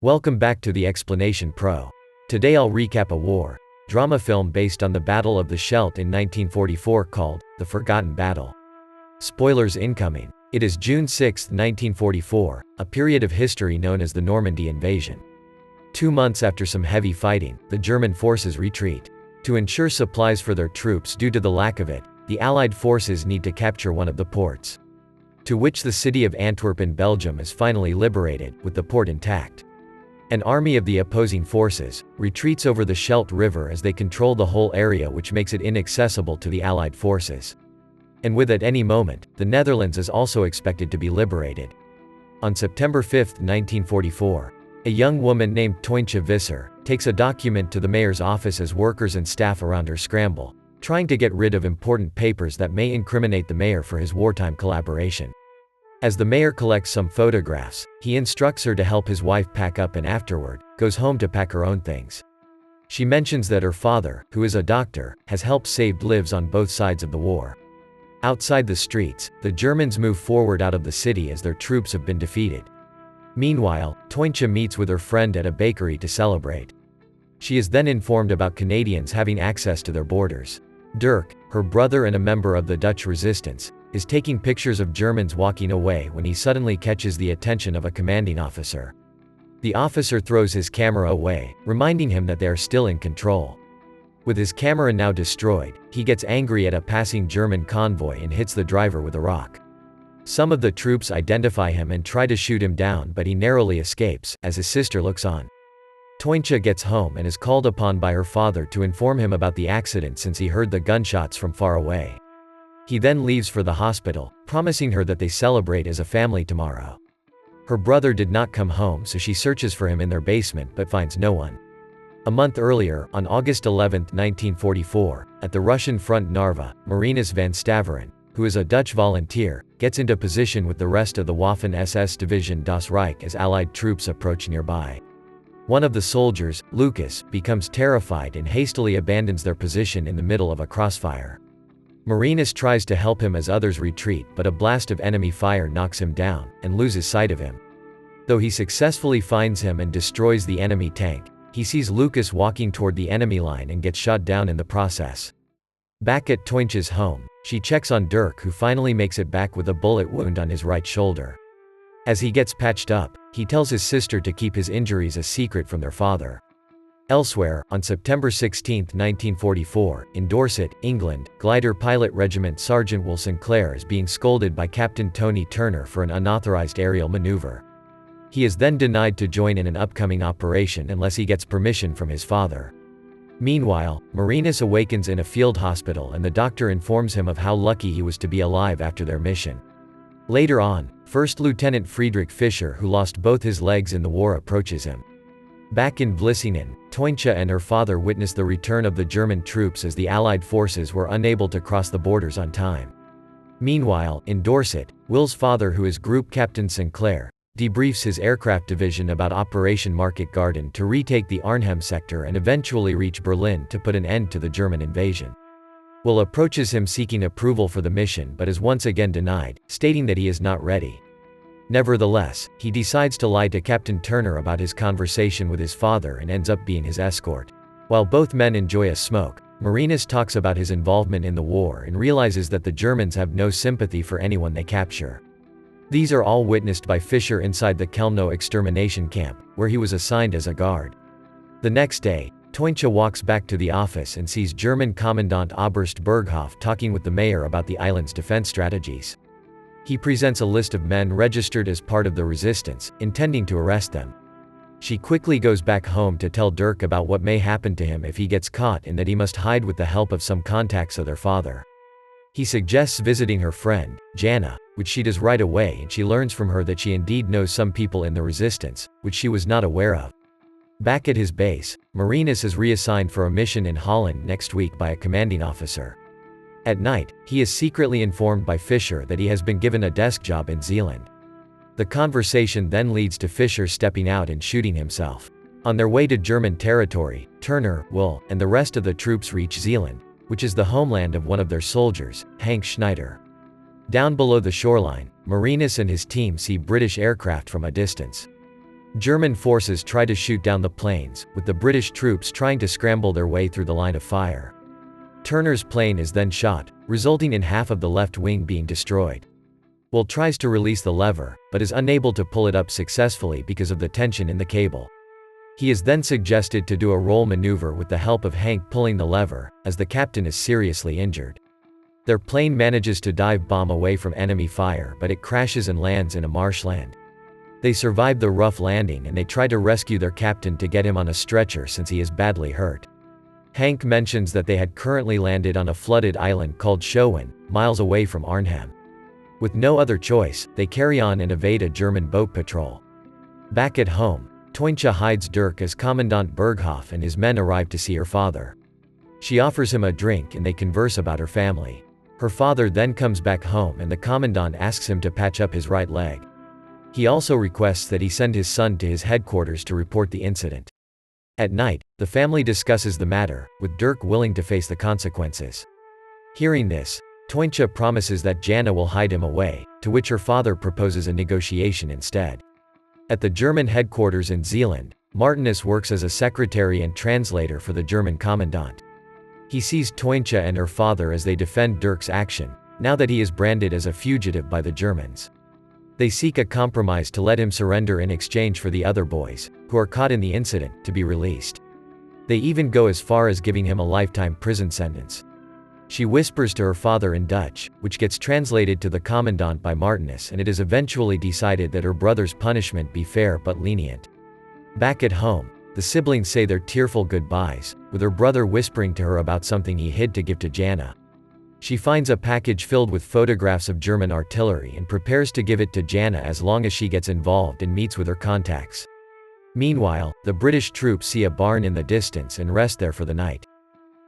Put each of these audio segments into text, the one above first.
Welcome back to the Explanation Pro. Today I'll recap a war drama film based on the Battle of the Scheldt in 1944 called The Forgotten Battle. Spoilers incoming. It is June 6, 1944, a period of history known as the Normandy Invasion. 2 months after some heavy fighting, the German forces retreat. To ensure supplies for their troops due to the lack of it, the Allied forces need to capture one of the ports. To which the city of Antwerp in Belgium is finally liberated, with the port intact. An army of the opposing forces retreats over the Scheldt River as they control the whole area, which makes it inaccessible to the Allied forces. And with at any moment, the Netherlands is also expected to be liberated. On September 5, 1944, a young woman named Tointje Visser takes a document to the mayor's office as workers and staff around her scramble, trying to get rid of important papers that may incriminate the mayor for his wartime collaboration. As the mayor collects some photographs, he instructs her to help his wife pack up and afterward, goes home to pack her own things. She mentions that her father, who is a doctor, has helped save lives on both sides of the war. Outside the streets, the Germans move forward out of the city as their troops have been defeated. Meanwhile, Tointje meets with her friend at a bakery to celebrate. She is then informed about Canadians having access to their borders. Dirk, her brother and a member of the Dutch resistance, is taking pictures of Germans walking away when he suddenly catches the attention of a commanding officer. The officer throws his camera away, reminding him that they are still in control. With his camera now destroyed, he gets angry at a passing German convoy and hits the driver with a rock. Some of the troops identify him and try to shoot him down, but he narrowly escapes, as his sister looks on. Tointje gets home and is called upon by her father to inform him about the accident since he heard the gunshots from far away. He then leaves for the hospital, promising her that they celebrate as a family tomorrow. Her brother did not come home, so she searches for him in their basement but finds no one. A month earlier, on August 11, 1944, at the Russian front Narva, Marinus van Staveren, who is a Dutch volunteer, gets into position with the rest of the Waffen-SS Division Das Reich as Allied troops approach nearby. One of the soldiers, Lucas, becomes terrified and hastily abandons their position in the middle of a crossfire. Marinus tries to help him as others retreat, but a blast of enemy fire knocks him down, and loses sight of him. Though he successfully finds him and destroys the enemy tank, he sees Lucas walking toward the enemy line and gets shot down in the process. Back at Tointje's home, she checks on Dirk, who finally makes it back with a bullet wound on his right shoulder. As he gets patched up, he tells his sister to keep his injuries a secret from their father. Elsewhere, on September 16, 1944, in Dorset, England, Glider Pilot Regiment Sergeant Will Sinclair is being scolded by Captain Tony Turner for an unauthorized aerial maneuver. He is then denied to join in an upcoming operation unless he gets permission from his father. Meanwhile, Marinus awakens in a field hospital and the doctor informs him of how lucky he was to be alive after their mission. Later on, First Lieutenant Friedrich Fischer, who lost both his legs in the war, approaches him. Back in Vlissingen, Tointje and her father witness the return of the German troops as the Allied forces were unable to cross the borders on time. Meanwhile, in Dorset, Will's father, who is Group Captain Sinclair, debriefs his aircraft division about Operation Market Garden to retake the Arnhem sector and eventually reach Berlin to put an end to the German invasion. Will approaches him seeking approval for the mission but is once again denied, stating that he is not ready. Nevertheless, he decides to lie to Captain Turner about his conversation with his father and ends up being his escort. While both men enjoy a smoke, Marinus talks about his involvement in the war and realizes that the Germans have no sympathy for anyone they capture. These are all witnessed by Fischer inside the Chelmno extermination camp, where he was assigned as a guard. The next day, Tointje walks back to the office and sees German Commandant Oberst Berghoff talking with the mayor about the island's defense strategies. He presents a list of men registered as part of the resistance, intending to arrest them. She quickly goes back home to tell Dirk about what may happen to him if he gets caught and that he must hide with the help of some contacts of their father. He suggests visiting her friend, Jana, which she does right away, and she learns from her that she indeed knows some people in the resistance, which she was not aware of. Back at his base, Marinus is reassigned for a mission in Holland next week by a commanding officer. At night, he is secretly informed by Fischer that he has been given a desk job in Zeeland. The conversation then leads to Fischer stepping out and shooting himself. On their way to German territory, Turner, Will, and the rest of the troops reach Zeeland, which is the homeland of one of their soldiers, Hank Schneider. Down below the shoreline, Marinus and his team see British aircraft from a distance. German forces try to shoot down the planes, with the British troops trying to scramble their way through the line of fire. Turner's plane is then shot, resulting in half of the left wing being destroyed. Will tries to release the lever, but is unable to pull it up successfully because of the tension in the cable. He is then suggested to do a roll maneuver with the help of Hank pulling the lever, as the captain is seriously injured. Their plane manages to dive bomb away from enemy fire, but it crashes and lands in a marshland. They survive the rough landing and they try to rescue their captain to get him on a stretcher since he is badly hurt. Hank mentions that they had currently landed on a flooded island called Schoen, miles away from Arnhem. With no other choice, they carry on and evade a German boat patrol. Back at home, Toincha hides Dirk as Commandant Berghoff and his men arrive to see her father. She offers him a drink and they converse about her family. Her father then comes back home and the commandant asks him to patch up his right leg. He also requests that he send his son to his headquarters to report the incident. At night, the family discusses the matter, with Dirk willing to face the consequences. Hearing this, Toincha promises that Jana will hide him away, to which her father proposes a negotiation instead. At the German headquarters in Zeeland, Martinus works as a secretary and translator for the German commandant. He sees Toincha and her father as they defend Dirk's action, now that he is branded as a fugitive by the Germans. They seek a compromise to let him surrender in exchange for the other boys, who are caught in the incident, to be released. They even go as far as giving him a lifetime prison sentence. She whispers to her father in Dutch, which gets translated to the commandant by Martinus, and it is eventually decided that her brother's punishment be fair but lenient. Back at home, the siblings say their tearful goodbyes, with her brother whispering to her about something he hid to give to Jana. She finds a package filled with photographs of German artillery and prepares to give it to Jana as long as she gets involved and meets with her contacts. Meanwhile, the British troops see a barn in the distance and rest there for the night.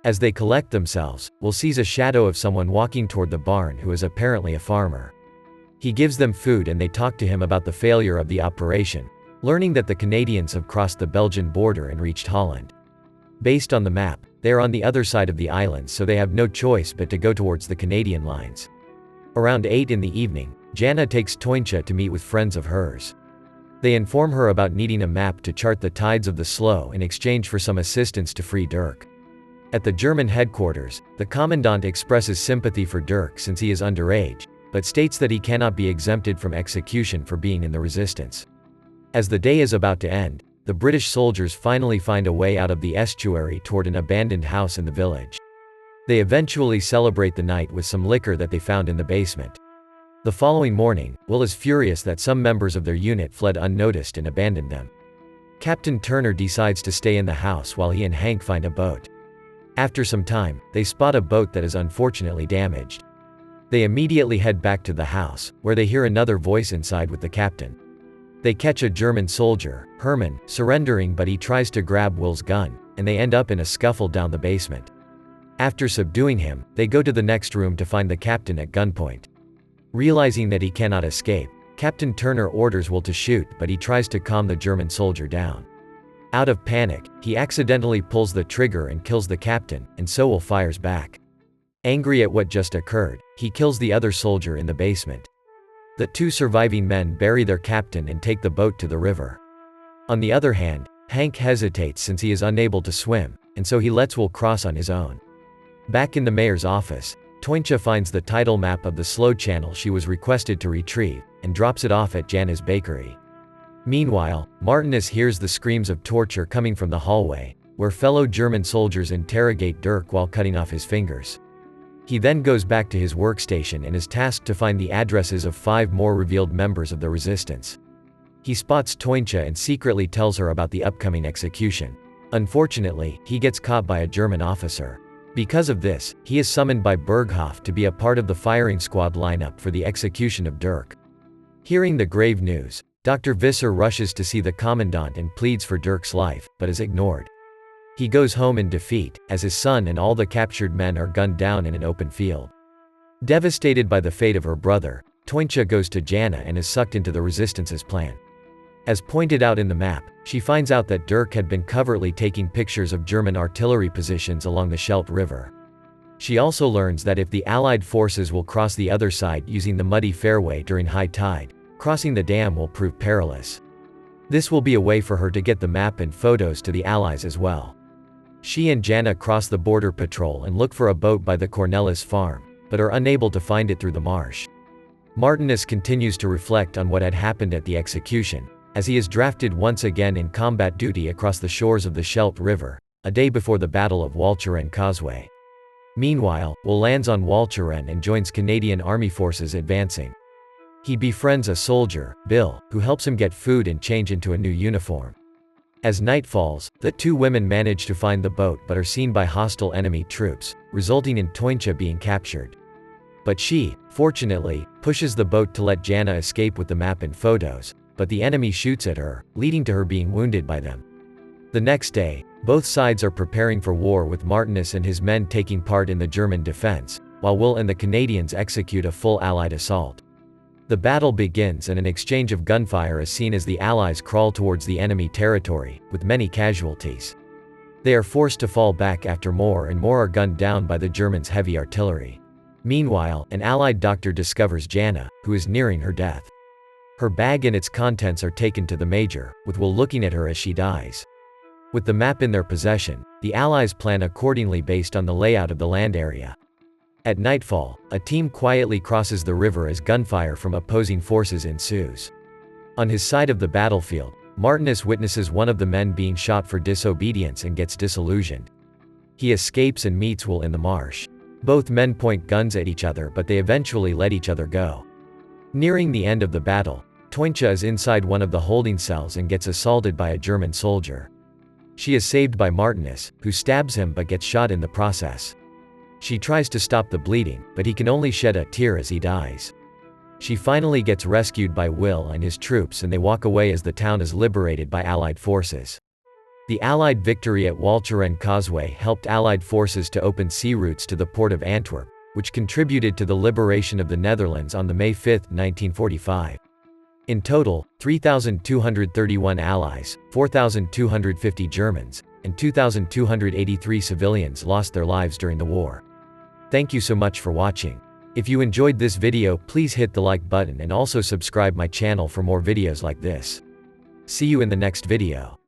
As they collect themselves, Will sees a shadow of someone walking toward the barn who is apparently a farmer. He gives them food and they talk to him about the failure of the operation, learning that the Canadians have crossed the Belgian border and reached Holland. Based on the map, they are on the other side of the island, so they have no choice but to go towards the Canadian lines. Around 8 in the evening, Jana takes Toincha to meet with friends of hers. They inform her about needing a map to chart the tides of the Sloe in exchange for some assistance to free Dirk. At the German headquarters, the commandant expresses sympathy for Dirk since he is underage, but states that he cannot be exempted from execution for being in the resistance. As the day is about to end, the British soldiers finally find a way out of the estuary toward an abandoned house in the village. They eventually celebrate the night with some liquor that they found in the basement. The following morning, Will is furious that some members of their unit fled unnoticed and abandoned them. Captain Turner decides to stay in the house while he and Hank find a boat. After some time, they spot a boat that is unfortunately damaged. They immediately head back to the house, where they hear another voice inside with the captain. They catch a German soldier, Hermann, surrendering, but he tries to grab Will's gun, and they end up in a scuffle down the basement. After subduing him, they go to the next room to find the captain at gunpoint. Realizing that he cannot escape, Captain Turner orders Will to shoot, but he tries to calm the German soldier down. Out of panic, he accidentally pulls the trigger and kills the captain, and so Will fires back. Angry at what just occurred, he kills the other soldier in the basement. The two surviving men bury their captain and take the boat to the river. On the other hand, Hank hesitates since he is unable to swim, and so he lets Will cross on his own. Back in the mayor's office, Toincha finds the tidal map of the slow channel she was requested to retrieve, and drops it off at Jana's bakery. Meanwhile, Martinus hears the screams of torture coming from the hallway, where fellow German soldiers interrogate Dirk while cutting off his fingers. He then goes back to his workstation and is tasked to find the addresses of 5 more revealed members of the resistance. He spots Toincha and secretly tells her about the upcoming execution. Unfortunately, he gets caught by a German officer. Because of this, he is summoned by Berghoff to be a part of the firing squad lineup for the execution of Dirk. Hearing the grave news, Dr. Visser rushes to see the commandant and pleads for Dirk's life, but is ignored. He goes home in defeat, as his son and all the captured men are gunned down in an open field. Devastated by the fate of her brother, Toincha goes to Jana and is sucked into the resistance's plan. As pointed out in the map, she finds out that Dirk had been covertly taking pictures of German artillery positions along the Scheldt River. She also learns that if the Allied forces will cross the other side using the muddy fairway during high tide, crossing the dam will prove perilous. This will be a way for her to get the map and photos to the Allies as well. She and Jana cross the border patrol and look for a boat by the Cornelis farm, but are unable to find it through the marsh. Martinus continues to reflect on what had happened at the execution, as he is drafted once again in combat duty across the shores of the Scheldt River, a day before the Battle of Walcheren Causeway. Meanwhile, Will lands on Walcheren and joins Canadian Army forces advancing. He befriends a soldier, Bill, who helps him get food and change into a new uniform. As night falls, the two women manage to find the boat but are seen by hostile enemy troops, resulting in Toincha being captured. But she, fortunately, pushes the boat to let Jana escape with the map and photos, but the enemy shoots at her, leading to her being wounded by them. The next day, both sides are preparing for war with Martinus and his men taking part in the German defense, while Will and the Canadians execute a full Allied assault. The battle begins and an exchange of gunfire is seen as the Allies crawl towards the enemy territory, with many casualties. They are forced to fall back after more and more are gunned down by the Germans' heavy artillery. Meanwhile, an Allied doctor discovers Jana, who is nearing her death. Her bag and its contents are taken to the Major, with Will looking at her as she dies. With the map in their possession, the Allies plan accordingly based on the layout of the land area. At nightfall, a team quietly crosses the river as gunfire from opposing forces ensues. On his side of the battlefield, Martinus witnesses one of the men being shot for disobedience and gets disillusioned. He escapes and meets Will in the marsh. Both men point guns at each other but they eventually let each other go. Nearing the end of the battle, Toincha is inside one of the holding cells and gets assaulted by a German soldier. She is saved by Martinus, who stabs him but gets shot in the process. She tries to stop the bleeding, but he can only shed a tear as he dies. She finally gets rescued by Will and his troops and they walk away as the town is liberated by Allied forces. The Allied victory at Walcheren Causeway helped Allied forces to open sea routes to the port of Antwerp, which contributed to the liberation of the Netherlands on May 5, 1945. In total, 3,231 Allies, 4,250 Germans, and 2,283 civilians lost their lives during the war. Thank you so much for watching. If you enjoyed this video, please hit the like button and also subscribe my channel for more videos like this. See you in the next video.